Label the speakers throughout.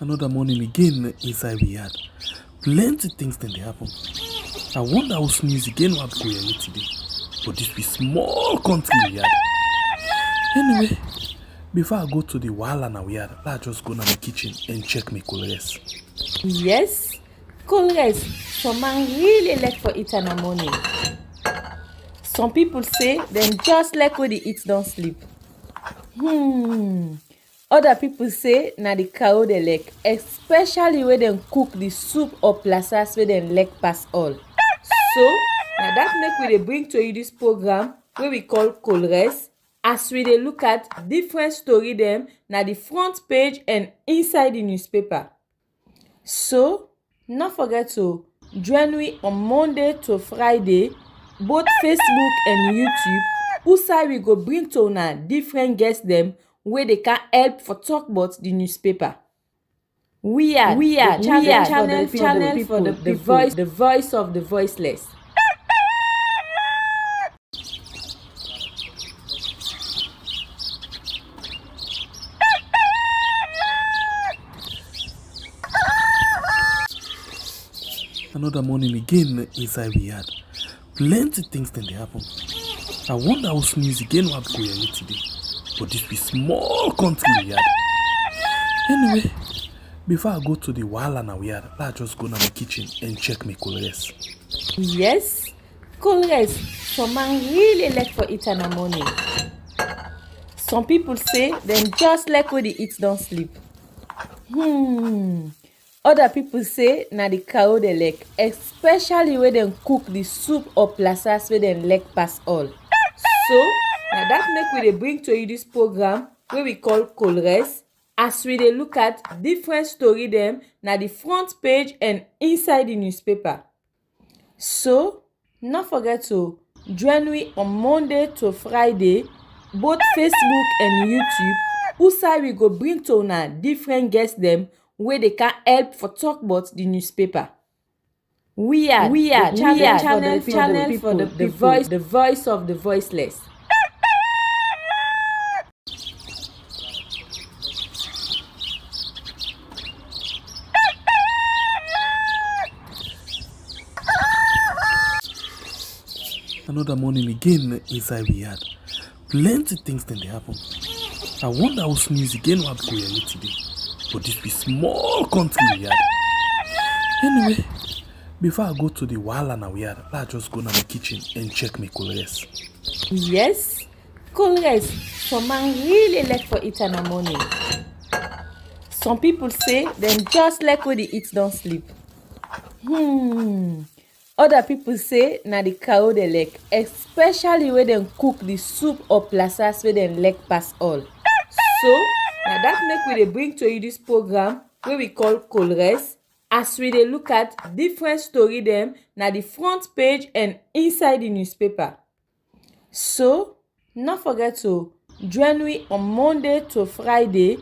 Speaker 1: Another morning again inside we had plenty things then they happen. I wonder how news again what go here today. But this be small country we had. Anyway, before I go to the wahala now we had, let's just go to the kitchen and check my colors.
Speaker 2: Yes, colors. Some man really like for it in the morning. Some people say them just like when they eat don't sleep. Other people say na the cow they like, especially when they cook the soup or plasas where they like pass all. So now that make we dey bring to you this program where we call Colores, as we dey look at different story them na the front page and inside the newspaper. So not forget to join me on Monday to Friday, both Facebook and YouTube. Usai we go bring to una different guests them where they can help for talk about the newspaper. We are channel for the voice of the voiceless.
Speaker 1: Another morning again inside we had plenty things then they happen. I wonder how news again what go here today. But this be small country we had. Anyway, before I go to the wahala now we had, let's just go to the kitchen and check my colors.
Speaker 2: Yes, colors. Some man really like for it in the morning. Some people say them just like when they eat don't sleep. Other people say na the cow they like, especially when they cook the soup or plasas where they like pass all. So now that make we dey bring to you this program where we call Colores, as we dey look at different story them na the front page and inside the newspaper. So not forget to join me on Monday to Friday, both Facebook and YouTube. Usai we go bring to una different guests them where they can help for talk about the newspaper. We are channel for the voice of the voiceless.
Speaker 1: Another morning again inside we had plenty things then they happen. I wonder how news again what go here today. But this be small country we had. Anyway, before I go to the wahala now we had, let's just go to the kitchen and check my colors.
Speaker 2: Yes, colors. Some man really like for it in the morning. Some people say them just like when they eat don't sleep. Other people say na the cow they like, especially when they cook the soup or plasas where they like pass all. So now that make we dey bring to you this program where we call Colores, as we dey look at different story them na the front page and inside the newspaper. So not forget to join me on Monday to Friday,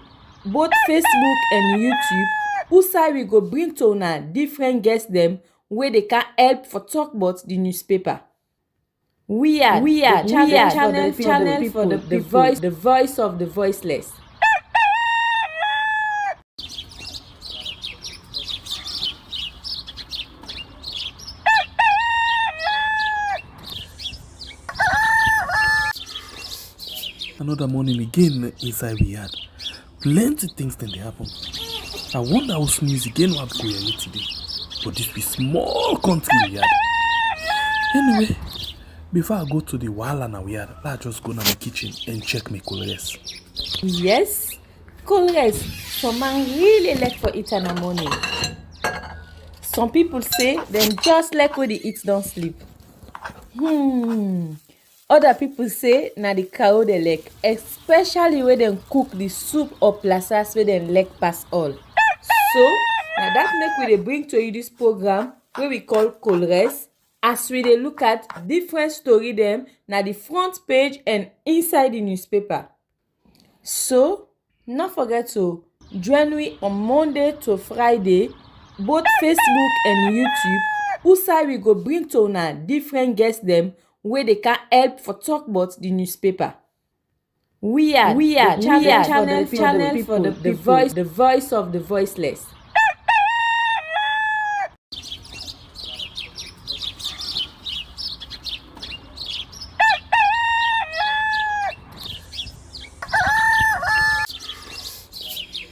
Speaker 2: both Facebook and YouTube. Usai we go bring to una different guests them where they can help for talk about the newspaper. We are channel for the voice of the voiceless.
Speaker 1: Another morning again inside we had plenty things then they happen. I wonder how news again what go here today. But this be small country we had. Anyway, before I go to the wahala now we had, let's just go to the kitchen and check my colors.
Speaker 2: Yes, colors. Some man really like for it in the morning. Some people say them just like when they eat don't sleep. Other people say na the cow they like, especially when they cook the soup or plasas where they like pass all. So now that make we dey bring to you this program where we call Colores, as we dey look at different story them na the front page and inside the newspaper. So not forget to join me on Monday to Friday, both Facebook and YouTube. Usai we go bring to una different guests them where they can help for talk about the newspaper. We are channel for the voice of the voiceless.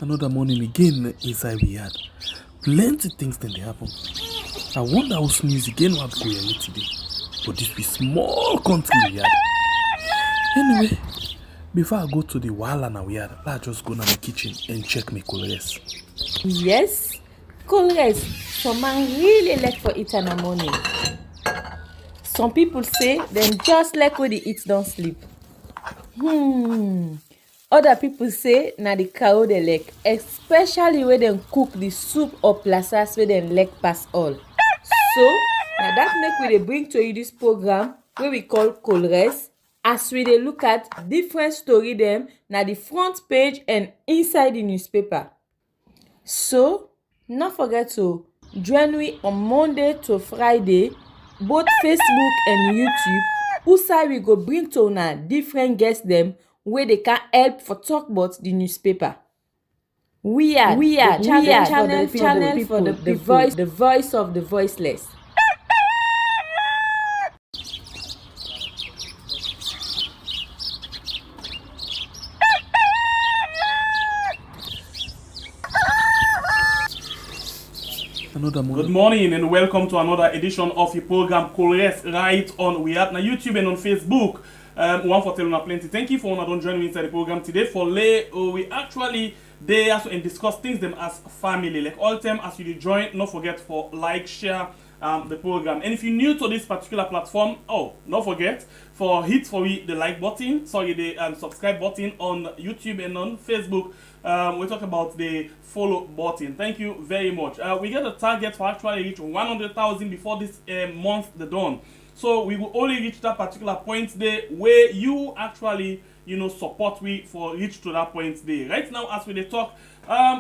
Speaker 1: Another morning again inside we had plenty things then they happen. I wonder how news again what go here today. But this be small country we had. Anyway, before I go to the wahala now we had, let's just go to my kitchen and check my colors.
Speaker 2: Yes, colors. Some man really like for eat in the morning. Some people say them just like when they eat don't sleep. Other people say na the cow they like, especially when they cook the soup or plasas where they like pass all. So now that make we dey bring to you this program where we call Colores, as we dey look at different story them na the front page and inside the newspaper. So not forget to join me on Monday to Friday, both Facebook and YouTube. Usai we go bring to una different guests them where they can help for talk about the newspaper. We are channel for the voice of the voiceless.
Speaker 1: Good morning and welcome to another edition of the program Colores right on we are na YouTube and on Facebook. One for telling plenty. Thank you for don't join me inside the program today. For we actually they also and discuss things them as family. Like all time as you join, don't forget for like, share the program. And if you're new to this particular platform, don't forget for hit for the like button, sorry the subscribe button on YouTube and on Facebook. We talk about the follow button. Thank you very much. We get a target for actually reach 100,000 before this month the dawn. So we will only reach that particular point there where you actually support we for reach to that point there. Right now as we talk,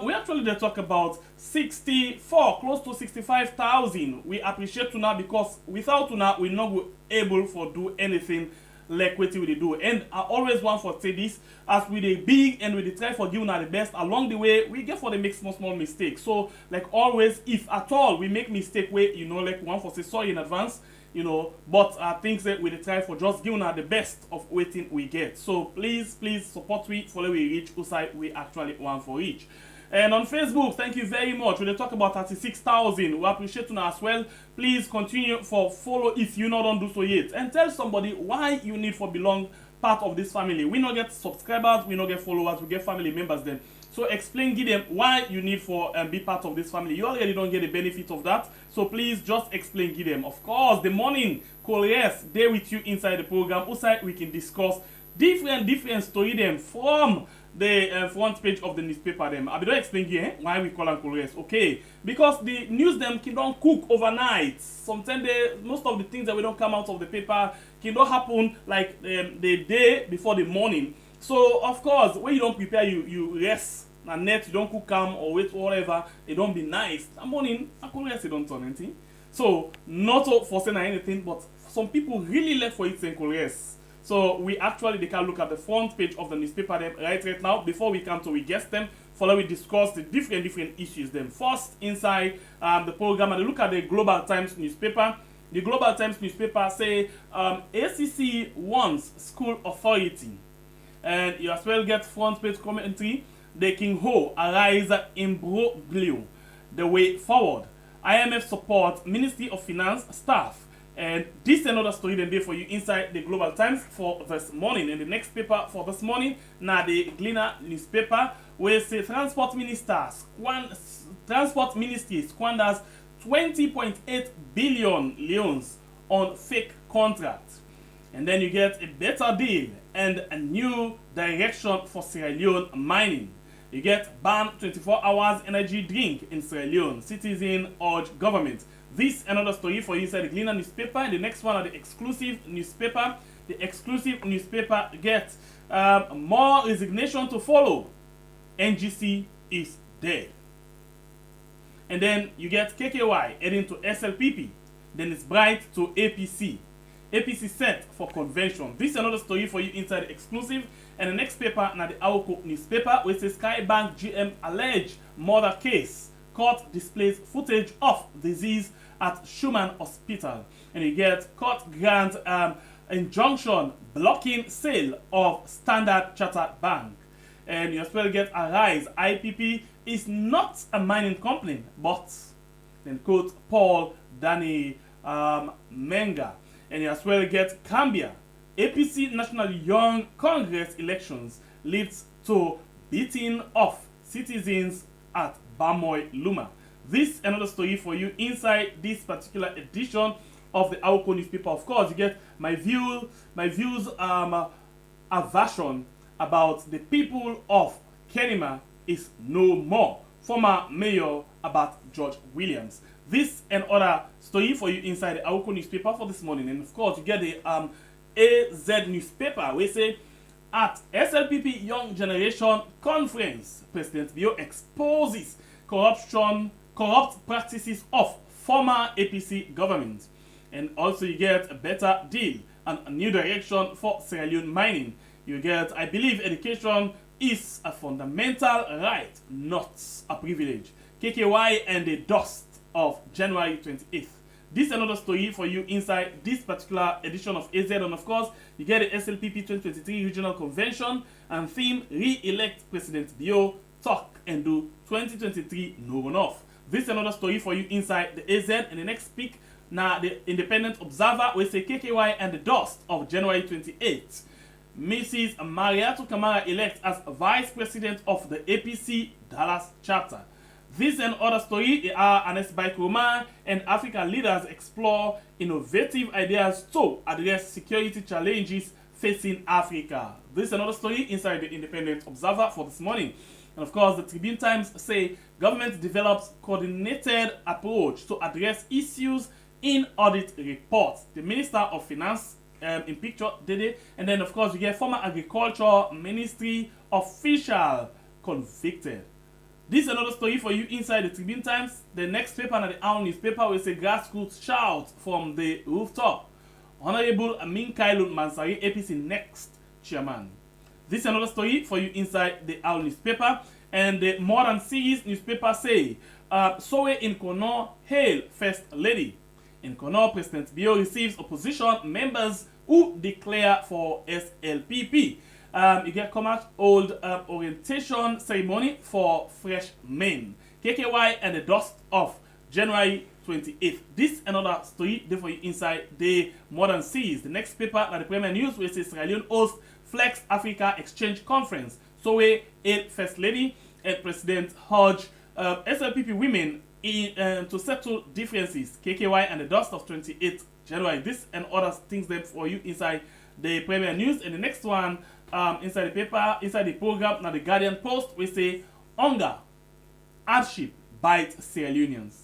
Speaker 1: we actually they talk about 64 close to 65,000. We appreciate Tuna because without Tuna we're not able for do anything like what we do. And I always want for say this as we the big and we try for giving the best along the way we get for the make small mistakes. So like always if at all we make mistake where like one for say sorry in advance, but I think that we try for just giving her the best of waiting we get. So please support we follow we reach usai we actually want for each. And on Facebook, thank you very much. We talk about 36,000. We appreciate you as well. Please continue for follow if you not don't do so yet. And tell somebody why you need for belong part of this family. We not get subscribers, we not get followers, we get family members then. So explain, give them why you need for be part of this family. You already don't get the benefit of that. So please just explain, give them. Of course, the morning Colores, they with you inside the program. Also, we can discuss different story them from the front page of the newspaper them. I don't explain here why we call them Colores. Okay, because the news them can don't cook overnight. Sometimes most of the things that we don't come out of the paper can don't happen like the day before the morning. So of course when you don't prepare you rest and net you don't cook calm or wait whatever, they don't be nice. That morning I could rest you don't turn anything. So not for saying anything, but some people really left for it saying Colores. So we actually they can look at the front page of the newspaper them right now before we come to we guess them. Follow we discuss the different issues them. First inside the program and look at the Global Times newspaper. The Global Times newspaper say ACC wants school authority. And you as well get front page commentary. The King Ho arise imbroglio. The way forward. IMF support Ministry of Finance staff. And this is another story then there for you inside the Global Times for this morning. And the next paper for this morning, now the Gleaner newspaper, where say Transport Ministry squanders 20.8 billion leones on fake contracts. And then you get a better deal and a new direction for Sierra Leone mining. You get ban 24 hours energy drink in Sierra Leone. Citizen urge government. This another story for you inside the Gleaner newspaper. And the next one are the exclusive newspaper. The exclusive newspaper gets more resignation to follow. NGC is dead. And then you get KKY heading to SLPP. Then it's Bright to APC. APC set for convention. This is another story for you inside the exclusive.
Speaker 3: And the next paper na the Awoko newspaper, which says Skybank GM alleged murder case. Court displays footage of disease at Schumann Hospital. And you get court grant injunction blocking sale of Standard Chartered Bank. And you as well get Arise IPP is not a mining company, but then quote Paul Danny Menga. And you as well get Cambia. APC National Young Congress elections leads to beating of citizens at Bamoy Luma. This another story for you inside this particular edition of the Awoko newspaper. Of course, you get my views a version about the people of Kenema is no more. Former Mayor about George Williams. This and other story for you inside the Awoko newspaper for this morning. And of course, you get the AZ newspaper. We say at SLPP Young Generation Conference, President Bio exposes corrupt practices of former APC government. And also you get a better deal and a new direction for Sierra Leone mining. You get, I believe education is a fundamental right, not a privilege. KKY and the dust of January 28th. This is another story for you inside this particular edition of AZ. And of course, you get the SLPP 2023 Regional Convention and theme re-elect President Bio, talk and do 2023 no runoff. This is another story for you inside the AZ. And the next speak now the Independent Observer will say KKY and the dust of January 28th. Mrs. Mariatu Kamara elect as Vice President of the APC Dallas chapter. This and other story, they are Anes Baikroma and African leaders explore innovative ideas to address security challenges facing Africa. This is another story inside the Independent Observer for this morning. And of course, the Tribune Times say government develops coordinated approach to address issues in audit reports. The Minister of Finance in picture Dede, and then of course we get former Agriculture Ministry official convicted. This is another story for you inside the Tribune Times. The next paper and the Owl newspaper will say grassroots shout from the rooftop. Honorable Amin Kailun Mansari, APC next chairman. This is another story for you inside the Owl newspaper. And the Modern Seas newspaper say Sowe in Kono hail first lady. In Kono, President Bio receives opposition members who declare for SLPP. You get Comac Old orientation ceremony for fresh men. KKY and the dust of January 28th. This another story there for you inside the Modern Seas. The next paper at the Premier News will say Sierra Leone host Flex Africa Exchange Conference. Sowe a First Lady and President Hodge SLPP women to settle differences. KKY and the dust of 28th January. This and other things there for you inside the Premier News. And the next one inside the paper, inside the program, now the Guardian Post, we say hunger, hardship bites Sierra Leoneans.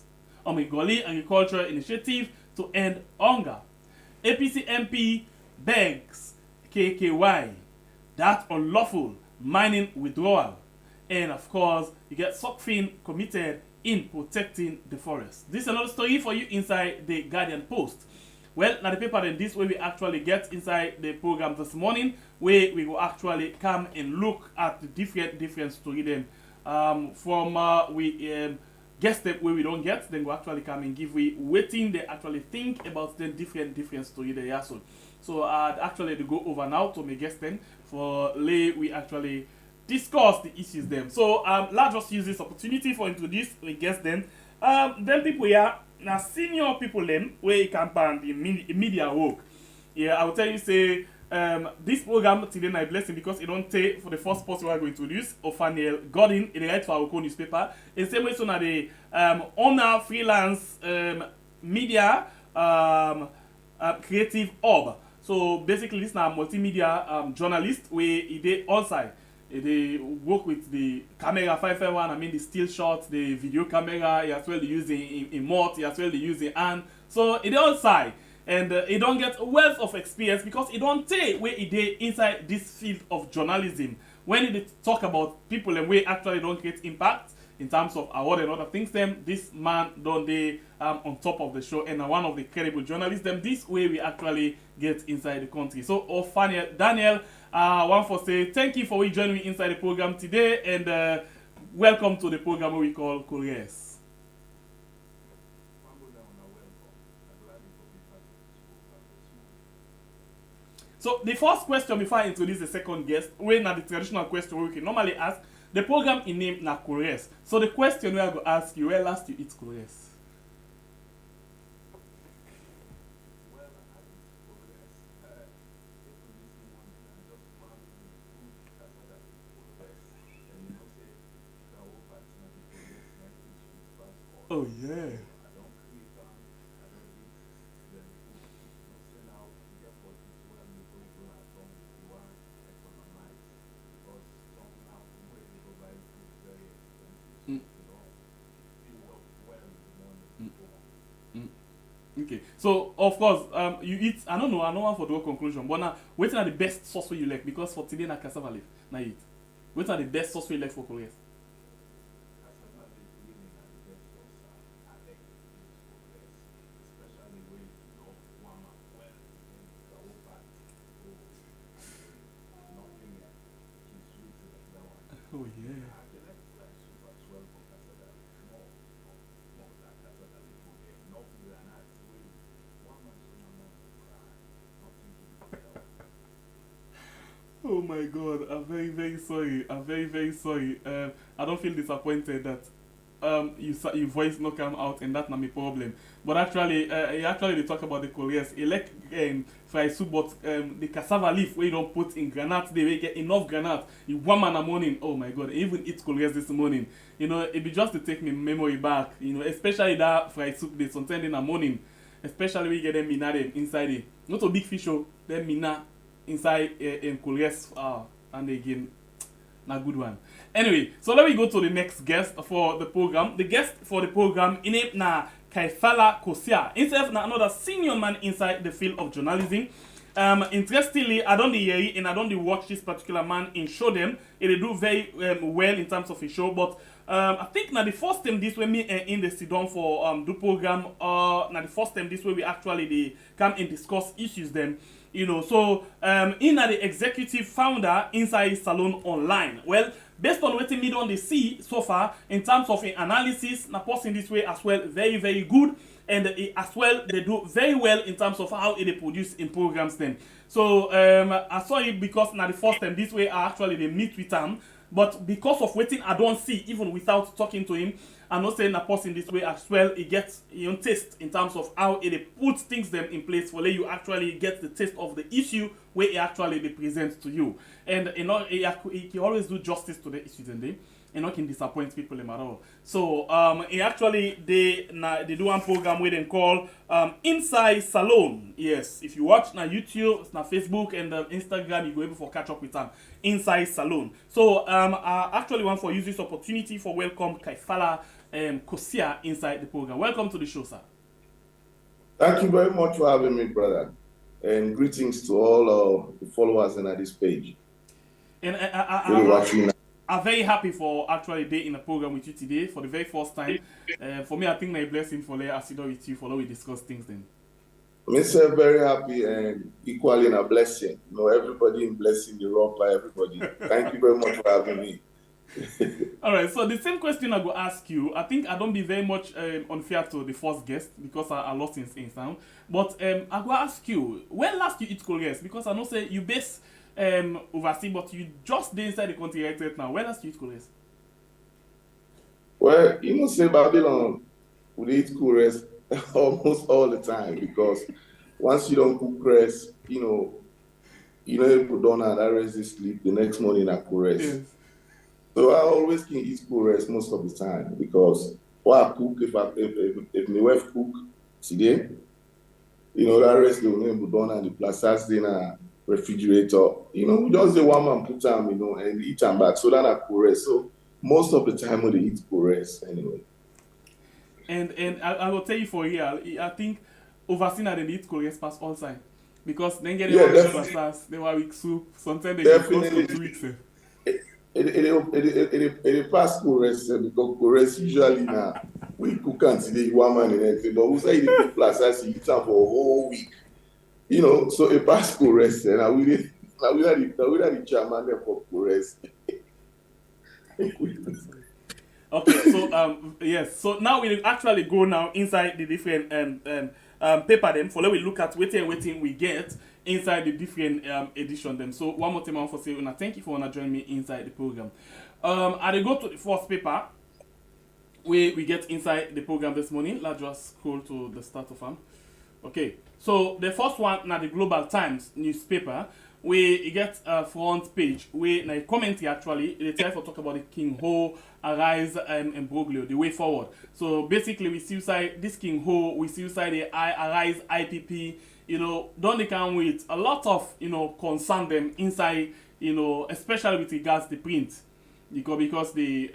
Speaker 3: Omigoli Agricultural Initiative to end hunger. APC MP begs KKY that unlawful mining withdrawal. And of course, you get Sokfin committed in protecting the forest. This is another story for you inside the Guardian Post. Well, now the paper then this way we actually get inside the program this morning, where we will actually come and look at the different story then from we guess them where we don't get, then we'll actually come and give we waiting they actually think about the different story they are so actually they go over now to me guess them for lay we actually discuss the issues them. So let's just use this opportunity for introduce we guess them people here now senior people them where you can pan the media work. Yeah, I will tell you say this program today I bless him because it don't take for the first person we are going to introduce Ophaniel Godin in the right for our own newspaper. In the same way so now the owner freelance media creative hub. So basically this now multimedia journalist where they outside. They work with the camera 551, I mean the still shots, the video camera, as well they use in mode, as well they use in hand. So it outside. And it don't get a wealth of experience because it don't take where it is inside this field of journalism. When it talk about people and we actually don't get impact in terms of award and other things, them this man don't they on top of the show and one of the credible journalists. Them this way we actually get inside the country. So Ophaniel Daniel One for say thank you for joining me inside the program today, and welcome to the program we call Couriers. So the first question before I introduce the second guest, we na the traditional question we can normally ask. The program in name na Couriers. So the question we are going to ask you, where last you eat Couriers? Oh yeah. Okay, so of course, you eat. I don't want for the conclusion, but now, what are the best sauce you like? Because for today, na cassava leaf, na eat. What are the best sauce you like for Koreans? Oh yeah. Oh my God! I'm very, very sorry. I'm very, very sorry. I don't feel disappointed that your voice not come out, and that's not my problem. But actually, they talk about the Koreans. They like fried soup, but the cassava leaf where you don't put in granite, they get enough granite. You one man a morning. Oh my God! I even eat Koreans this morning. You know, it be just to take me memory back. You know, especially that fried soup they sometimes in the morning. Especially we get them mina them inside it. Not a big fish, oh, them mina inside in Koreans. And again, a good one. Anyway, so let me go to the next guest for the program. The guest for the program in name na Kaifala Kosia. Himself na another senior man inside the field of journalism. Interestingly, I don't hear and I don't watch this particular man in show them. They do very well in terms of his show, but I think now the first time this way me in the sit down for the program. Now the first time this way we actually they come and discuss issues them. You know, so in the executive founder inside Salone Online. Well, based on what me don't see so far in terms of analysis, na person this way as well very, very good, and as well they do very well in terms of how they produce in programs them. So I saw it because now the first time this way I actually they meet with him, but because of waiting I don't see even without talking to him. I'm not saying a person this way as well, it gets your taste in terms of how it puts things them in place for you actually get the taste of the issue where it actually they present to you. And you know, it can always do justice to the issues and they can disappoint people at all. So it actually they do one program where they call Inside Salone. Yes, if you watch na YouTube, na Facebook and Instagram, you go able for catch up with them. Inside Salone. So I actually want for use this opportunity for welcome Kaifala Kosia inside the program. Welcome to the show, sir.
Speaker 4: Thank you very much for having me, brother. And greetings to all the followers in this page.
Speaker 3: And I'm very happy for actually being in the program with you today for the very first time. For me, I think my blessing for I sit down with you for we discuss things then.
Speaker 4: I'm very happy and equally a blessing. You know, everybody in blessing the rock by everybody. Thank you very much for having me.
Speaker 3: All right, so the same question I go ask you. I think I don't be very much unfair to the first guest because I lost in sound. But I go ask you, when last you eat Koreans? Because I know say you base overseas, but you just dey inside the country right now. When last you eat Koreans?
Speaker 4: Well, you know, say Babylon, we eat Koreans almost all the time because once you don't cook rice, you put down and that rest is sleep. The next morning I cook rice. Yes. So I always can eat rice most of the time because what I cook, if my wife cook today, that rest they will put down and the plastic in a refrigerator. We just the one man put them, and eat them back. So that I cook rice. So most of the time when they eat rice anyway.
Speaker 3: And I will tell you for real, I think overseas they eat Koreans past all time. Because then get pastas, they were week soup, sometimes they get close to 2 weeks.
Speaker 4: It pass Koreans because Koreans usually now we cook and today one man and everything, but we say the pastas you eat them for a whole week. So it pass Koreans and we Now we are the chairman there for Kures.
Speaker 3: Okay, so yes, so now we actually go now inside the different paper them for let we look at waiting we get inside the different edition them. So one more time I want to say una thank you for wanna join me inside the program. I go to the first paper we get inside the program this morning. Let's just scroll to the start of them. Okay, so the first one now the Global Times newspaper where you get a front page where na commentary actually they try to talk about the King Ho, Arise and Broglio, the way forward. So basically we still say this King Ho, we still say the Arise IPP, you know, don't they come with a lot of, you know, concern them inside, you know, especially with regards to print. Because the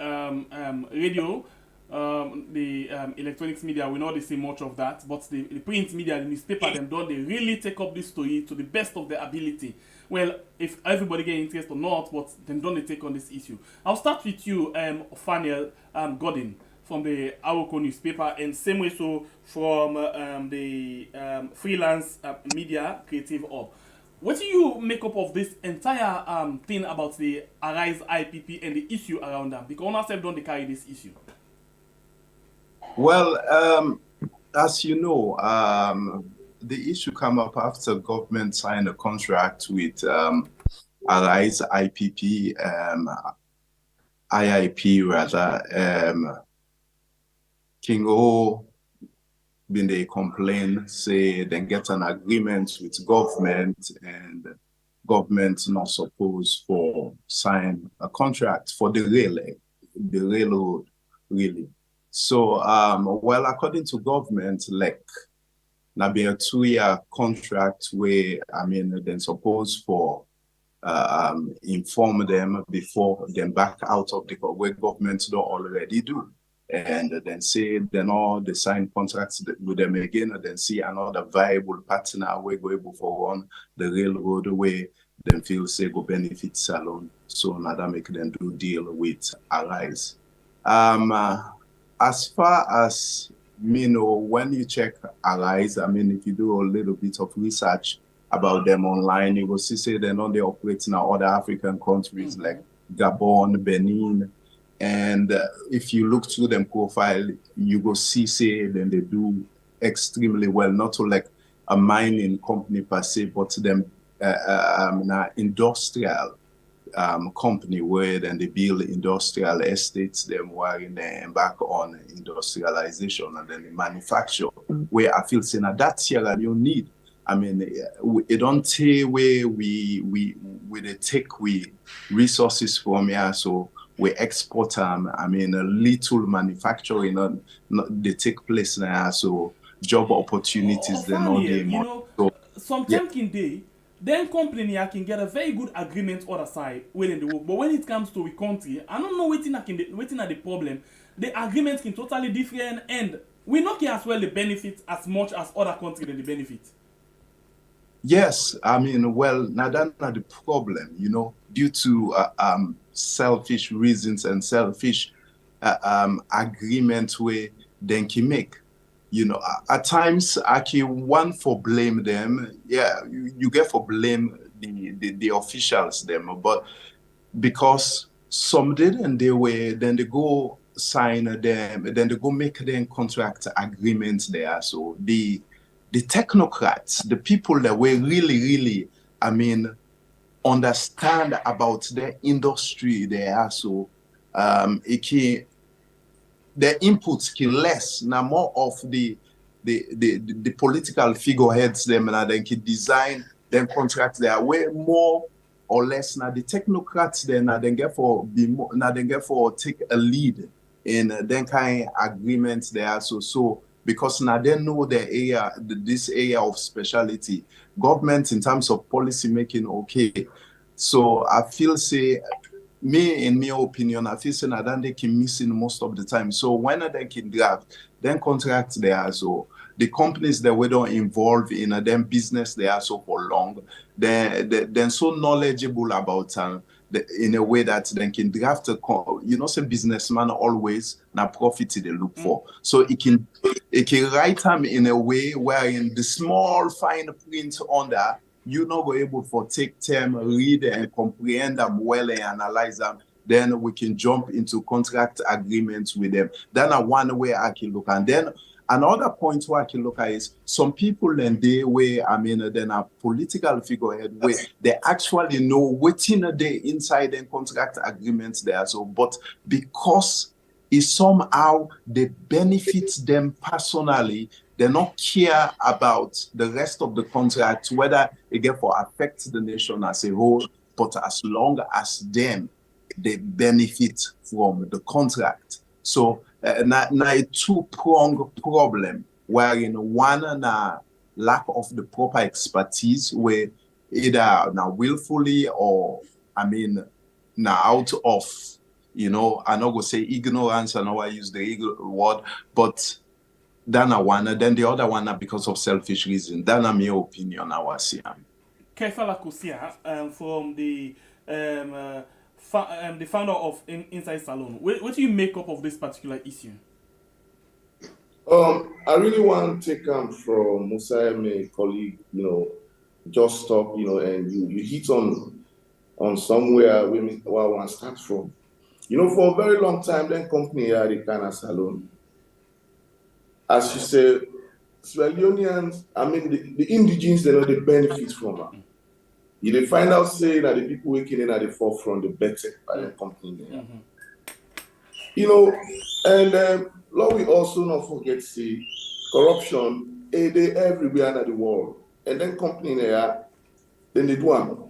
Speaker 3: radio, the electronics media, we not see much of that, but the print media, the newspaper, them don't they really take up this story to the best of their ability. Well, if everybody get interest or not, but then don't they take on this issue. I'll start with you, Faniel Godin from the Awoko newspaper, and same way so from the freelance media creative hub. What do you make up of this entire thing about the Arise IPP and the issue around them? Because on ourselves don't they carry this issue?
Speaker 5: Well, as you know, the issue come up after government signed a contract with Arise IPP, IIP rather. King O been they complain, say then get an agreement with government and government not supposed for sign a contract for the railroad really. So well, according to government, like now be a 2-year contract where I mean then supposed for inform them before them back out of the where government don't already do. And then say then all the signed contracts with them again, and then see another viable partner where go able for run the railroad way, then feel say go benefit salon. So now that make them do deal with Arise. As far as me know, when you check Arise, I mean if you do a little bit of research about them online, you will see say they're not they operate in other African countries like Gabon, Benin. And if you look through them profile, you go see, say, then they do extremely well, not to like a mining company per se, but them industrial company where then they build industrial estates, them where they embark on industrialization and then they manufacture, where I feel saying that's here you need. I mean, it don't take where we take resources from here, so we export I mean, a little manufacturing, they take place now, so job opportunities, they're not there.
Speaker 3: You know,
Speaker 5: so,
Speaker 3: sometimes in day, then company I can get a very good agreement other side within the work. But when it comes to a country, I don't know waiting at the problem. The agreement can totally different, and we not get as well the benefits as much as other countries than the benefit.
Speaker 5: Yes, I mean, well, now that's not the problem, you know, due to selfish reasons and selfish agreements where they can make. You know, at times I can want for blame them. Yeah, you get for blame the officials them, but because some didn't, then they go sign them, then they go make them contract agreements there. So the technocrats, the people that were really, I mean, understand about their industry there. So their inputs can less. Now more of the political figureheads them and they can design them contracts there way more or less. Now the technocrats then they get for take a lead in then kind of agreements there. So because now they know the area, this area of specialty, government in terms of policy making, okay. So I feel say, in my opinion, I feel say that they can missing most of the time. So when they can draft, then contract there, so the companies that we don't involve in them business they are so for long, they're so knowledgeable about in a way that they can draft say businessman always na profit they look for. So it can write them in a way wherein the small fine print on there you not go able for take time, read and comprehend them well and analyze them. Then we can jump into contract agreements with them. Then one way I can look. And then another point where I can look at is some people in the way, then a political figurehead where they actually know what's in a day inside the contract agreements there. So, but because it somehow they benefit them personally, they not care about the rest of the contract, whether it get for affect the nation as a whole, but as long as them, they benefit from the contract. So now a two-pronged problem, wherein one lack of the proper expertise, where either now willfully or now out of, I'm not gonna say ignorance, I know I use the word, but then one, then the other one because of selfish reason. That's my opinion. I was saying.
Speaker 3: Kefala Kosia, from the founder of Inside Salon. What do you make up of this particular issue?
Speaker 4: I really want to take from Musa, my colleague, just stop, and you hit on somewhere where I want to start from. For a very long time, then company had a kind of salon. As you said, Sierra Leoneans, the indigenous, they benefit from it. They find out saying that the people working in at the forefront, the better by the company. And Lord, we also not forget see corruption, they everywhere in the world. And then company there, then they do them.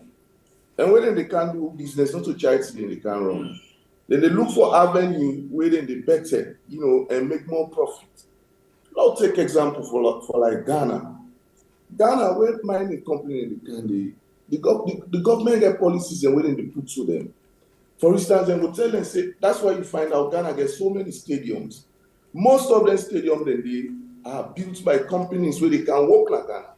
Speaker 4: And when they can't do business, not to charity, they can run. Then they look for avenue where then they better, and make more profit. I'll take example for like Ghana. Ghana, where mining company in the country, the government get policies and where they put to them. For instance, they will tell them, say, that's why you find out Ghana gets so many stadiums. Most of them stadiums then they are built by companies where they can work like Ghana.